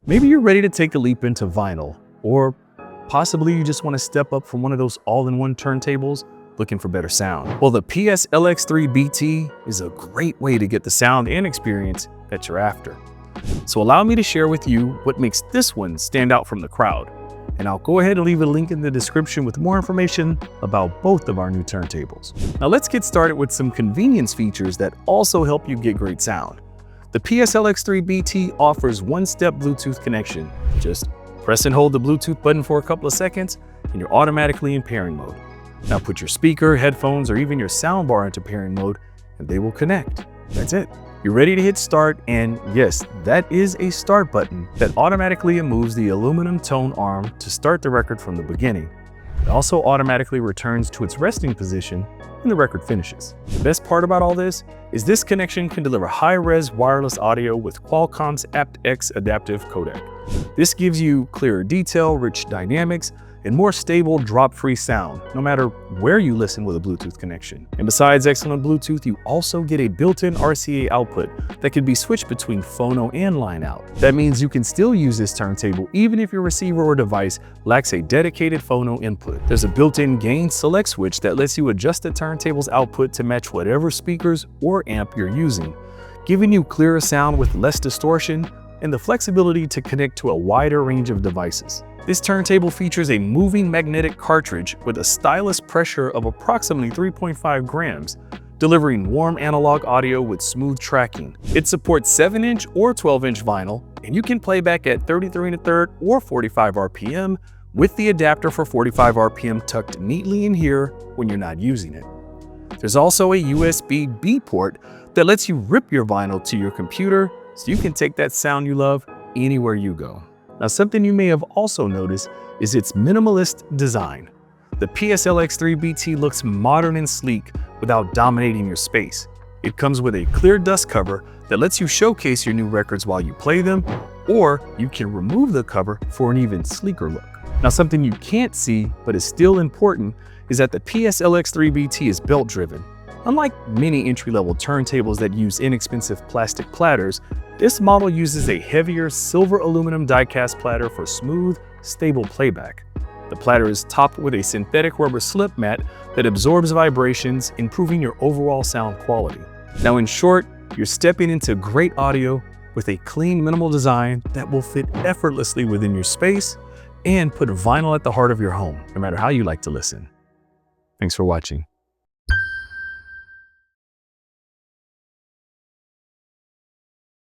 Maybe you're ready to take a leap into vinyl, or possibly you just want to step up from one of those all-in-one turntables looking for better sound. Well, the PS-LX3BT is a great way to get the sound and experience that you're after. So allow me to share with you what makes this one stand out from the crowd. And I'll go ahead and leave a link in the description with more information about both of our new turntables. Now let's get started with some convenience features that also help you get great sound. The PS-LX3BT offers one-step Bluetooth connection. Just press and hold the Bluetooth button for a couple of seconds and you're automatically in pairing mode. Now put your speaker, headphones, or even your soundbar into pairing mode and they will connect. That's it. You're ready to hit start, and yes, that is a start button that automatically moves the aluminum tone arm to start the record from the beginning. It also automatically returns to its resting position when the record finishes. The best part about all this is this connection can deliver high-res wireless audio with Qualcomm's aptX adaptive codec. This gives you clearer detail, rich dynamics, and more stable drop-free sound, no matter where you listen with a Bluetooth connection. And besides excellent Bluetooth, you also get a built-in RCA output that can be switched between phono and line out. That means you can still use this turntable even if your receiver or device lacks a dedicated phono input. There's a built-in gain select switch that lets you adjust the turntable's output to match whatever speakers or amp you're using, giving you clearer sound with less distortion and the flexibility to connect to a wider range of devices. This turntable features a moving magnetic cartridge with a stylus pressure of approximately 3.5 grams, delivering warm analog audio with smooth tracking. It supports 7-inch or 12-inch vinyl, and you can play back at 33 1/3 or 45 RPM with the adapter for 45 RPM tucked neatly in here when you're not using it. There's also a USB-B port that lets you rip your vinyl to your computer so you can take that sound you love anywhere you go. Now, something you may have also noticed is its minimalist design. The PS-LX3BT looks modern and sleek without dominating your space. It comes with a clear dust cover that lets you showcase your new records while you play them, or you can remove the cover for an even sleeker look. Now, something you can't see but is still important is that the PS-LX3BT is belt-driven. Unlike many entry-level turntables that use inexpensive plastic platters, this model uses a heavier silver aluminum die-cast platter for smooth, stable playback. The platter is topped with a synthetic rubber slip mat that absorbs vibrations, improving your overall sound quality. Now, in short, you're stepping into great audio with a clean, minimal design that will fit effortlessly within your space and put vinyl at the heart of your home, no matter how you like to listen. Thanks for watching.